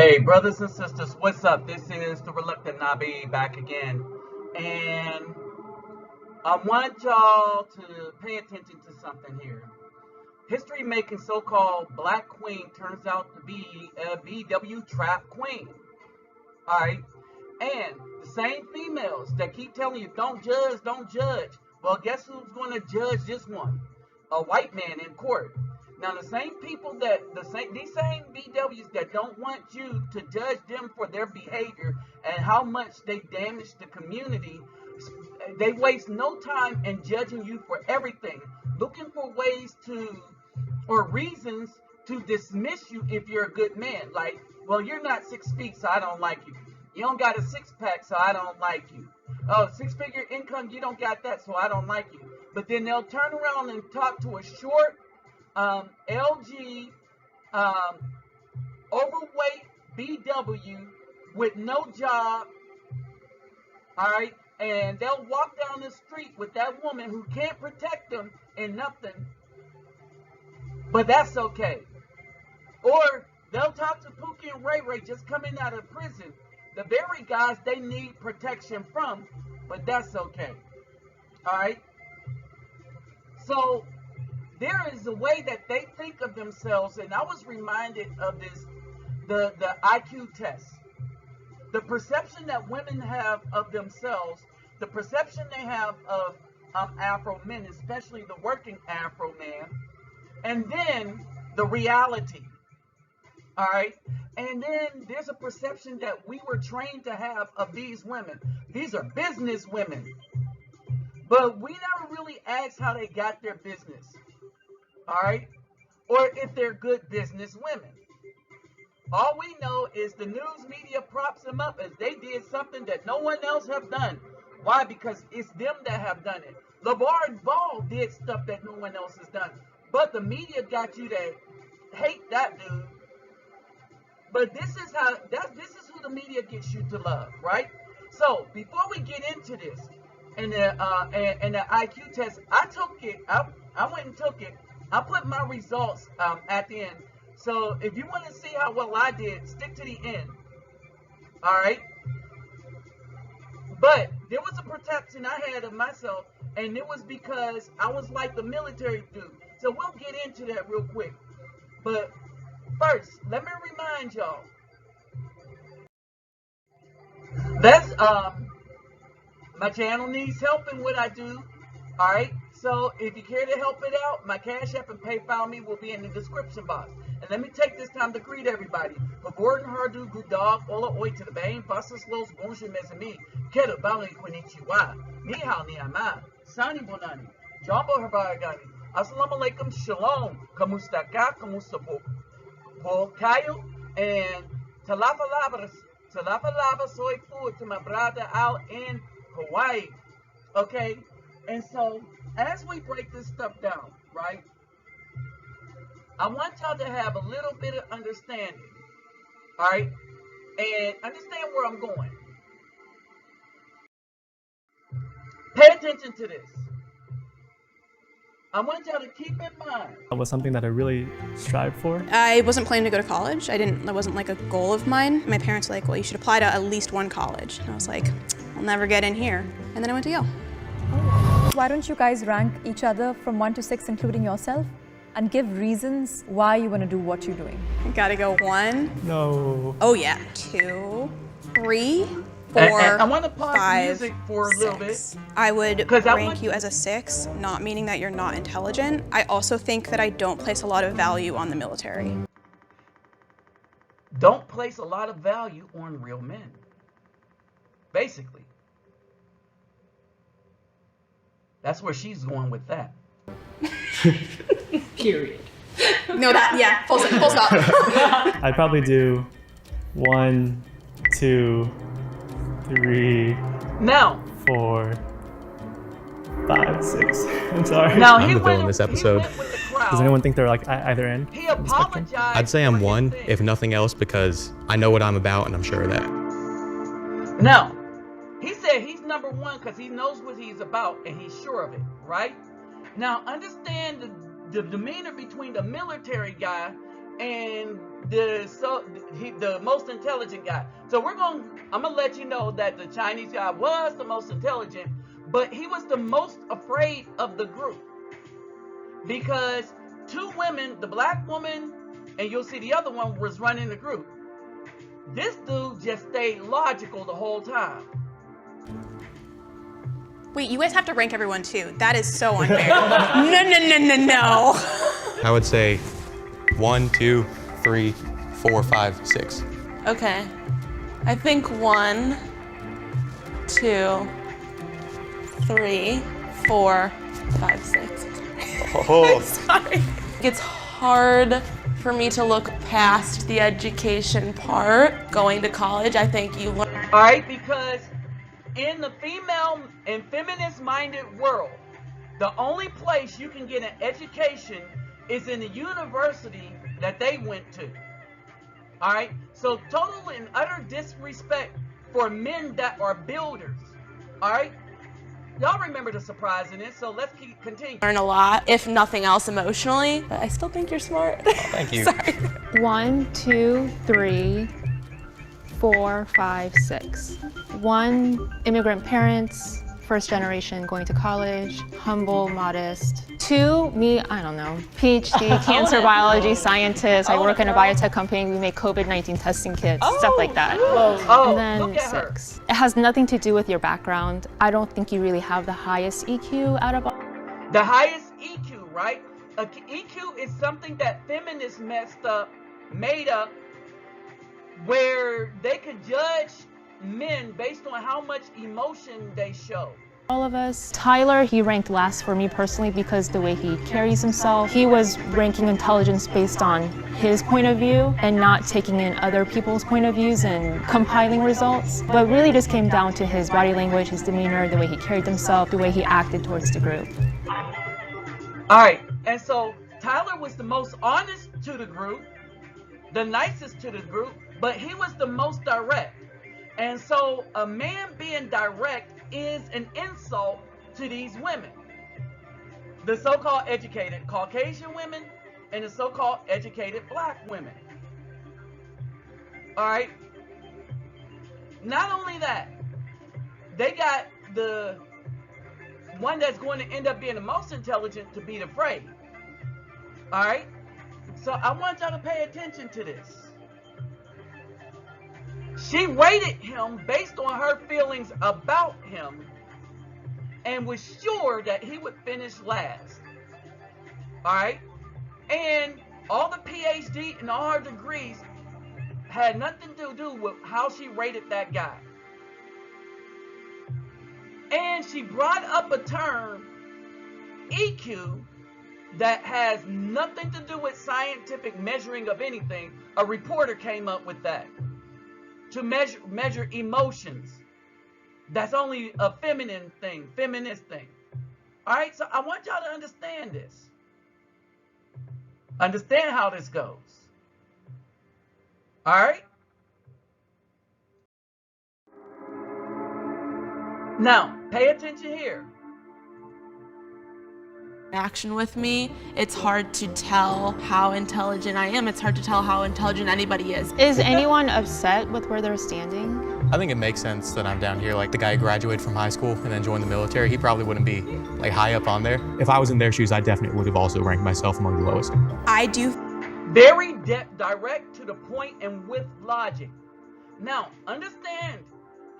Hey, brothers and sisters, what's up? This is the Reluctant Nabi back again. And I want y'all to pay attention to something here. History making so-called black queen turns out to be a BW trap queen. Alright? And the same females that keep telling you, don't judge, don't judge. Well, guess who's going to judge this one? A white man in court. Now, the same people these same BWs that don't want you to judge them for their behavior and how much they damage the community, they waste no time in judging you for everything, looking for ways or reasons to dismiss you if you're a good man. Like, well, you're not 6 feet, so I don't like you. You don't got a six-pack, so I don't like you. Oh, six-figure income, you don't got that, so I don't like you. But then they'll turn around and talk to a short, LG, overweight BW with no job, all right, and they'll walk down the street with that woman who can't protect them in nothing, but that's okay. Or they'll talk to Pookie and Ray Ray just coming out of prison, the very guys they need protection from, but that's okay, all right? So there is a way that they think of themselves, and I was reminded of this, the IQ test. The perception that women have of themselves, the perception they have of Afro men, especially the working Afro man, and then the reality, all right? And then there's a perception that we were trained to have of these women. These are business women, but we never really asked how they got their business. All right, or if they're good business women. All we know is the news media props them up as they did something that no one else have done. Why? Because it's them that have done it. LeVar Ball did stuff that no one else has done, but the media got you to hate that dude. But this is who the media gets you to love, right? So before we get into this and the IQ test, I took it. I went and took it. I put my results at the end. So if you want to see how well I did, stick to the end. All right. But there was a perception I had of myself, and it was because I was like the military dude. So we'll get into that real quick. But first, let me remind y'all. My channel needs help in what I do. All right. So if you care to help it out, my Cash App and PayPal me will be in the description box. And let me take this time to greet everybody. Pagorden Hardu, good dog, Ola Oi to the Bane, Pasas Los, Bonjour, mes amis, Kedo Bali, Konnichiwa, Ni Hao, Ni Ama, Sani Bonani, Jumbo Herbaragani, Assalamu Alaikum, Shalom, Kamusta Ka, Kamusta Po Kayo, and Talafa Lava soy food to my brother out in Hawaii. Okay? And so, as we break this stuff down, right, I want y'all to have a little bit of understanding, all right, and understand where I'm going. Pay attention to this. I want y'all to keep in mind. That was something that I really strived for. I wasn't planning to go to college. That wasn't like a goal of mine. My parents were like, well, you should apply to at least one college. And I was like, I'll never get in here. And then I went to Yale. Why don't you guys rank each other from 1 to 6, including yourself, and give reasons why you want to do what you're doing? I gotta go 1. No. Oh yeah. 2, 3, 4, I want to pause 5, the music for a little bit. I would rank you as a 6, not meaning that you're not intelligent. I also think that I don't place a lot of value on the military. Don't place a lot of value on real men. Basically. That's where she's going with that. Period. No, yeah, full stop. I'd probably do 1, 2, 3, now 4, 5, 6. I'm sorry. Now I'm the villain in this episode. Does anyone think they're like either end? He apologized. I'd say I'm 1, if nothing else, because I know what I'm about and I'm sure of that. Now, he said he's number 1 because he knows what he's about and he's sure of it, right? Now, understand the demeanor between the military guy and the most intelligent guy. So I'm gonna let you know that the Chinese guy was the most intelligent, but he was the most afraid of the group because two women, the black woman, and you'll see the other one was running the group. This dude just stayed logical the whole time. Wait, you guys have to rank everyone too. That is so unfair. No. I would say 1, 2, 3, 4, 5, 6. Okay. I think 1, 2, 3, 4, 5, 6. Oh. Sorry. It's hard for me to look past the education part. Going to college, I think you learn. All right, because in the female and feminist-minded world, the only place you can get an education is in the university that they went to. All right, so total and utter disrespect for men that are builders. All right, y'all remember the surprise in it, so let's continue. Learn a lot, if nothing else emotionally, but I still think you're smart. Oh, thank you. Sorry. 1, 2, 3, 4, 5, 6. 1, immigrant parents, first generation going to college, humble, modest. 2, me, I don't know, PhD, cancer biology scientist. I work in a biotech company. We make COVID-19 testing kits, stuff like that. And then 6. It has nothing to do with your background. I don't think you really have the highest EQ out of all. The highest EQ, right? EQ is something that feminists made up, where they could judge men based on how much emotion they show. All of us. Tyler, he ranked last for me personally because the way he carries himself. He was ranking intelligence based on his point of view and not taking in other people's point of views and compiling results. But really just came down to his body language, his demeanor, the way he carried himself, the way he acted towards the group. All right, and so Tyler was the most honest to the group, the nicest to the group, but he was the most direct. And so a man being direct is an insult to these women. The so-called educated Caucasian women and the so-called educated black women. All right. Not only that, they got the one that's going to end up being the most intelligent to be afraid. All right. So I want y'all to pay attention to this. She rated him based on her feelings about him and was sure that he would finish last. All right? And all the PhD and all her degrees had nothing to do with how she rated that guy. And she brought up a term, EQ, that has nothing to do with scientific measuring of anything. A reporter came up with that. To measure emotions. That's only a feminine thing, feminist thing. All right, so I want y'all to understand this. Understand how this goes. All right? Now, pay attention here. Action with me, it's hard to tell how intelligent I am. It's hard to tell how intelligent anybody is. Is anyone upset with where they're standing? I think it makes sense that I'm down here. Like the guy who graduated from high school and then joined the military, he probably wouldn't be like high up on there. If I was in their shoes, I definitely would have also ranked myself among the lowest. I do. Very direct to the point and with logic. Now, understand,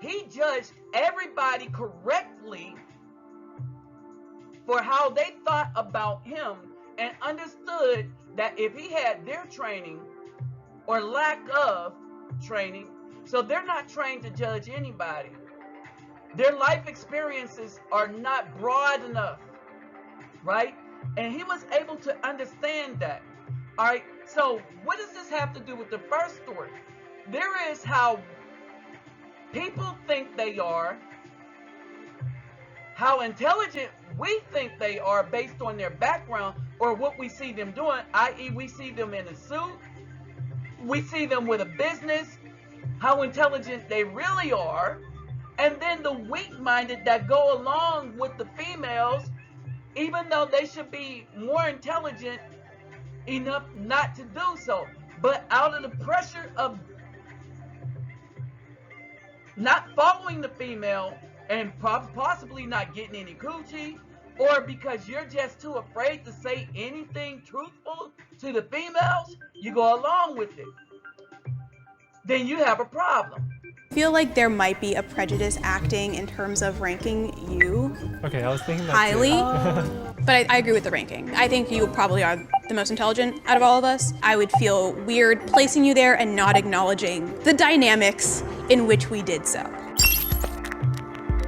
he judged everybody correctly for how they thought about him and understood that if he had their training or lack of training, so they're not trained to judge anybody. Their life experiences are not broad enough, right? And he was able to understand that. All right, so what does this have to do with the first story? There is how people think they are, how intelligent we think they are based on their background or what we see them doing, i.e. we see them in a suit, we see them with a business, how intelligent they really are, and then the weak-minded that go along with the females, even though they should be more intelligent enough not to do so. but out of the pressure of not following the female and possibly not getting any coochie, or because you're just too afraid to say anything truthful to the females, you go along with it, then you have a problem. I feel like there might be a prejudice acting in terms of ranking you Okay, I was thinking that highly, too. but I agree with the ranking. I think you probably are the most intelligent out of all of us. I would feel weird placing you there and not acknowledging the dynamics in which we did so.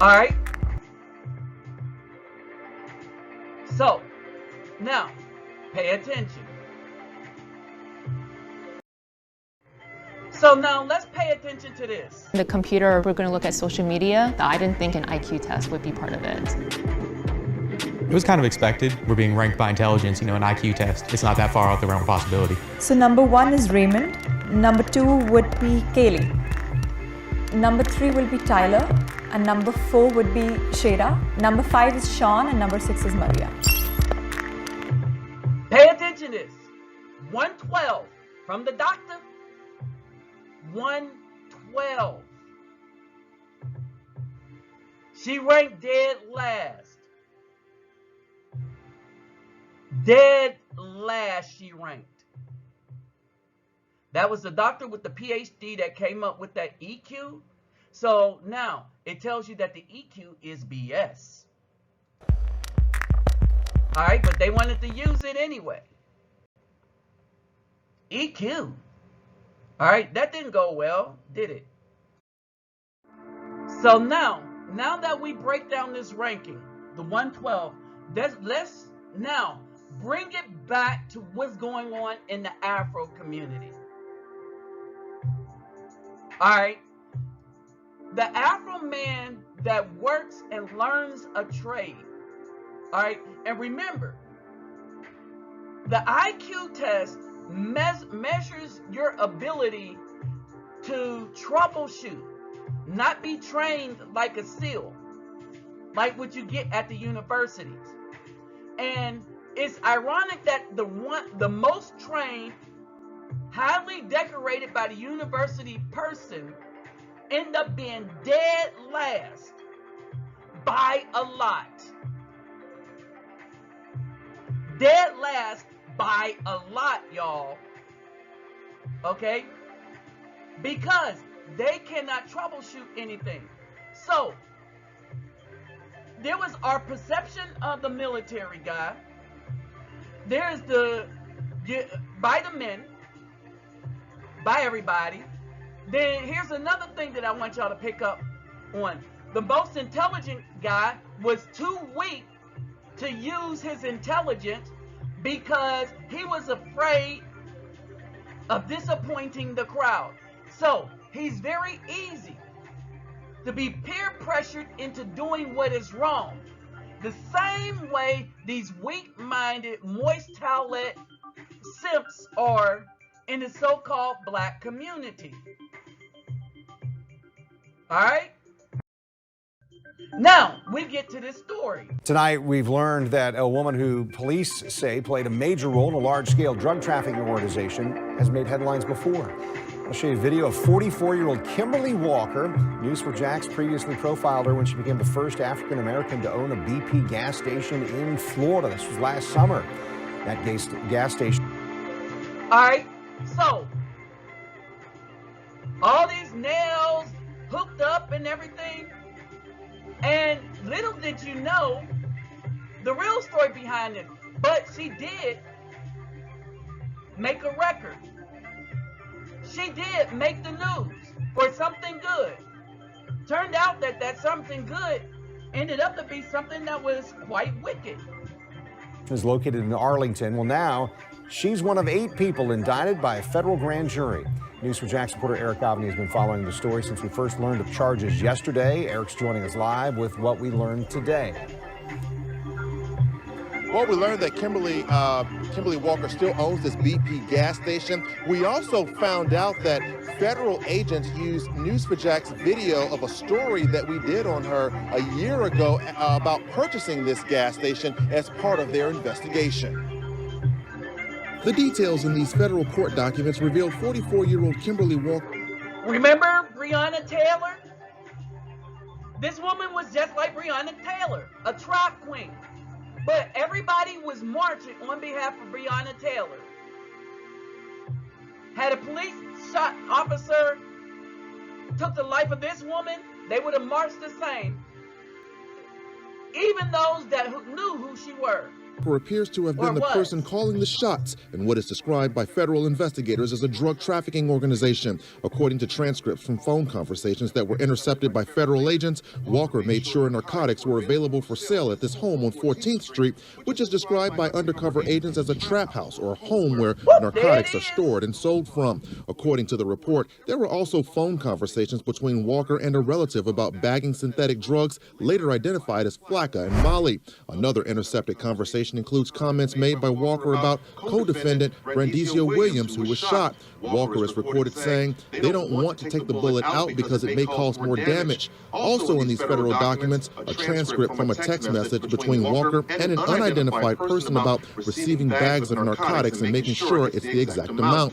All right. So, now, pay attention. So now let's pay attention to this. The computer, we're going to look at social media. I didn't think an IQ test would be part of it. It was kind of expected. We're being ranked by intelligence, an IQ test. It's not that far out the realm of possibility. So number 1 is Raymond. Number 2 would be Kaylee. Number 3 will be Tyler. And number 4 would be Shada. Number 5 is Sean, and number 6 is Maria. Pay attention to this. 112 from the doctor. 112. She ranked dead last. Dead last she ranked. That was the doctor with the PhD that came up with that EQ. So now it tells you that the EQ is BS. All right, but they wanted to use it anyway. EQ. All right, that didn't go well, did it? So now that we break down this ranking, the 112, let's now bring it back to what's going on in the Afro community. All right. The Afro man that works and learns a trade, all right? And remember, the IQ test measures your ability to troubleshoot, not be trained like a SEAL, like what you get at the universities. And it's ironic that the most trained, highly decorated by the university person end up being dead last by a lot. Dead last by a lot, y'all. Okay? Because they cannot troubleshoot anything. So, there was our perception of the military guy. There's by the men, by everybody. Then here's another thing that I want y'all to pick up on. The most intelligent guy was too weak to use his intelligence because he was afraid of disappointing the crowd. So he's very easy to be peer pressured into doing what is wrong. The same way these weak-minded, moist towelette simps are in the so-called black community. All right? Now, we get to this story. Tonight, we've learned that a woman who police say played a major role in a large-scale drug trafficking organization has made headlines before. I'll show you a video of 44-year-old Kimberly Walker. News4Jax previously profiled her when she became the first African-American to own a BP gas station in Florida. This was last summer. That gas station. All right, so all these nails hooked up and everything, and little did you know the real story behind it. But she did make a record. She did make the news for something good. Turned out that something good ended up to be something that was quite wicked. Is located in Arlington. Well, now she's one of 8 people indicted by a federal grand jury. News4Jax reporter Eric Avni has been following the story since we first learned of charges yesterday. Eric's joining us live with what we learned today. Well, we learned that Kimberly Walker still owns this BP gas station. We also found out that federal agents used News4Jax video of a story that we did on her a year ago about purchasing this gas station as part of their investigation. The details in these federal court documents reveal 44-year-old Kimberly Walker. Remember Breonna Taylor? This woman was just like Breonna Taylor, a trap queen. But everybody was marching on behalf of Breonna Taylor. Had a police shot officer took the life of this woman, they would have marched the same. Even those that knew who she were. Appears to have been the person calling the shots in what is described by federal investigators as a drug trafficking organization. According to transcripts from phone conversations that were intercepted by federal agents, Walker made sure narcotics were available for sale at this home on 14th Street, which is described by undercover agents as a trap house or a home where narcotics are stored and sold from. According to the report, there were also phone conversations between Walker and a relative about bagging synthetic drugs, later identified as flakka and Molly. Another intercepted conversation includes comments made by Walker about co-defendant Brandizio Williams, who was shot. Walker is recorded saying they don't want to take the bullet out because it may cause more damage. Also in these federal documents, a transcript from a text message between Walker and an unidentified person about receiving bags of narcotics and making sure it's the exact amount.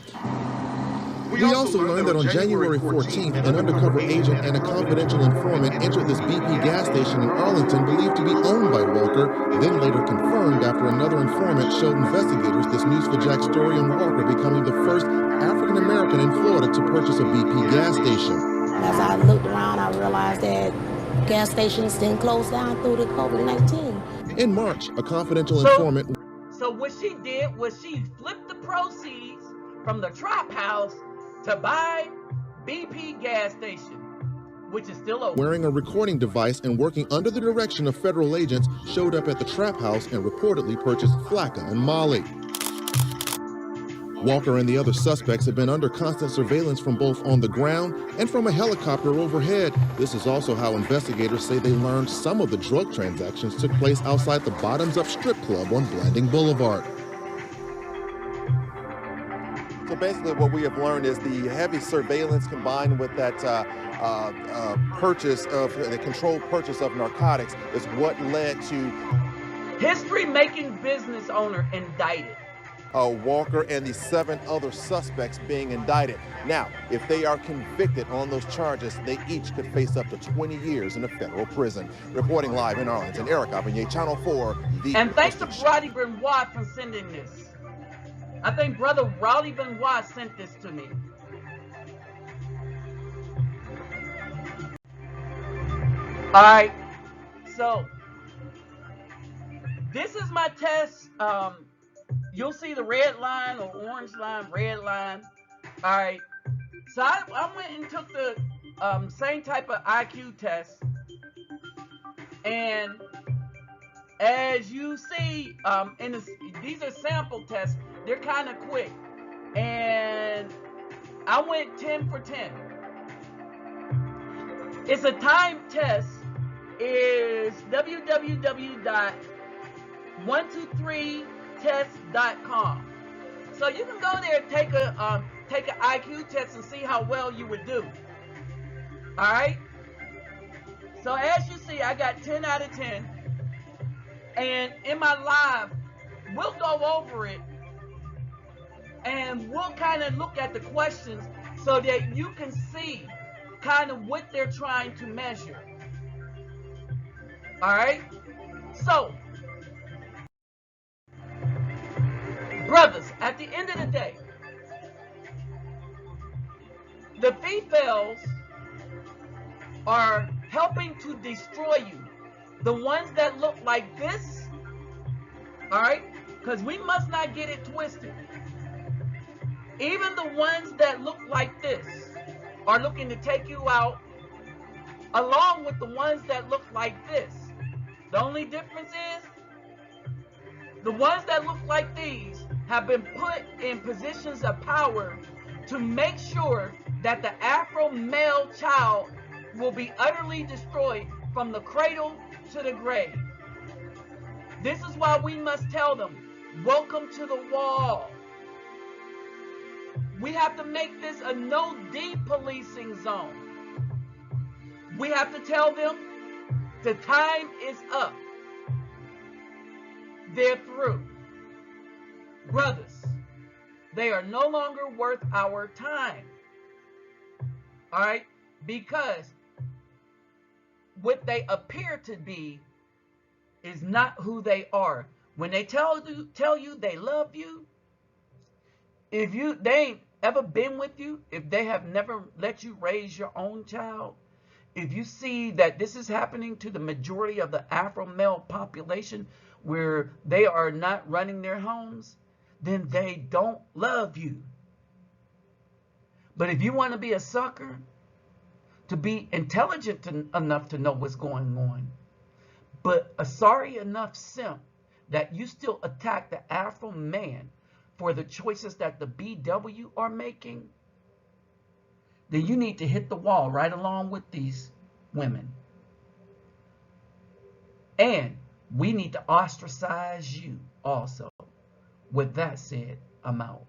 We also learned that on January 14th, an undercover agent and a confidential informant entered this BP gas station in Arlington believed to be owned by Walker, then later confirmed after another informant showed investigators this News4Jax story on Walker becoming the first African-American in Florida to purchase a BP gas station. As I looked around, I realized that gas stations didn't close down through the COVID-19. In March, a confidential informant... So what she did was she flipped the proceeds from the trap house to buy BP gas station, which is still open. Wearing a recording device and working under the direction of federal agents, showed up at the trap house and reportedly purchased flakka and Molly. Walker and the other suspects have been under constant surveillance from both on the ground and from a helicopter overhead. This is also how investigators say they learned some of the drug transactions took place outside the Bottoms Up strip club on Blanding Boulevard. So basically what we have learned is the heavy surveillance combined with that the controlled purchase of narcotics is what led to history-making business owner indicted. Walker and the 7 other suspects being indicted. Now, if they are convicted on those charges, they each could face up to 20 years in a federal prison. Reporting live in Arlington, Eric Abigné, Channel 4. And thanks to Roddy Benoit for sending this. I think Brother Roddy Benoit sent this to me. All right, so this is my test. You'll see the red line or orange line, red line. All right, so I went and took the same type of IQ test, and as you see, these are sample tests. They're kind of quick, and I went 10 for 10. It's a time test. Is www.123test.com. So you can go there and take an IQ test and see how well you would do. All right. So as you see, I got 10 out of 10, and in my live, we'll go over it. And we'll kind of look at the questions so that you can see kind of what they're trying to measure. All right? So, brothers, at the end of the day, the females are helping to destroy you. The ones that look like this, all right? Because we must not get it twisted. Even the ones that look like this are looking to take you out, along with the ones that look like this. The only difference is the ones that look like these have been put in positions of power to make sure that the Afro male child will be utterly destroyed from the cradle to the grave. This is why we must tell them, welcome to the wall. We have to make this a no de-policing zone. We have to tell them the time is up. They're through. Brothers, They are no longer worth our time. All right? Because what they appear to be is not who they are. When they tell you they love you, if they ain't ever been with you, if they have never let you raise your own child, if you see that this is happening to the majority of the Afro male population where they are not running their homes, then they don't love you. But if you want to be a sucker, to be intelligent enough to know what's going on, but a sorry enough simp that you still attack the Afro man for the choices that the BW are making, then you need to hit the wall right along with these women. And we need to ostracize you also. With that said, I'm out.